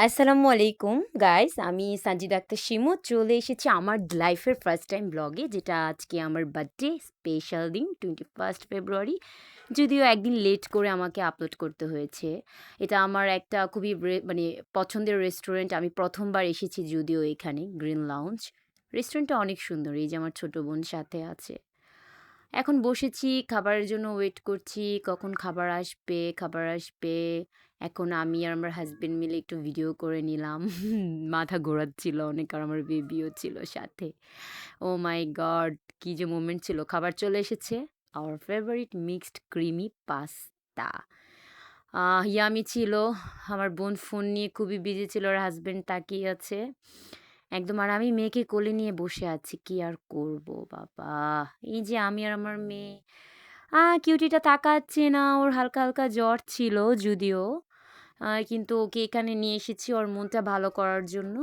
আসসালামু আলাইকুম গাইস। আমি সানজিদা আক্তার শিমু চলে এসেছি আমার লাইফের ফার্স্ট টাইম ব্লগে, যেটা আজকে আমার বার্থডে স্পেশাল দিন 21 ফেব্রুয়ারি। যদিও একদিন লেট করে আমাকে আপলোড করতে হয়েছে। এটা আমার একটা খুবই মানে পছন্দের রেস্টুরেন্ট। আমি প্রথমবার এসেছি যদিও এখানে গ্রিন লাউঞ্জ। রেস্টুরেন্টটা অনেক সুন্দর। এই যে আমার ছোট বোন সাথে আছে। এখন বসেছি, খাবারের জন্য ওয়েট করছি। কখন খাবার আসবে, খাবার আসবে। এখন আমি আর আমার হাসব্যান্ড মিলে একটু ভিডিও করে নিলাম। মাথা ঘোরাচ্ছিল অনেক, আর আমার বেবিও ছিল সাথে। ওহ মাই গড! কি যে মোমেন্ট ছিল। খাবার চলে এসেছে। Hour favourite mixed creamy pasta. Yummy ছিল। আমার বোন ফোন নিয়ে খুবই বিজি ছিল, আর হাসব্যান্ড তাকিয়ে আছে। একদম, আর আমি মেয়েকে কোলে নিয়ে বসে আছি। কি আর করব বাবা! এই যে আমি আর আমার মেয়ে। কিউটিটা তাকাচ্ছে না। ওর হালকা, হালকা জ্বর ছিল যদিও। কিন্তু ওকে এখানে নিয়ে এসেছি ওর মনটা ভালো করার জন্য।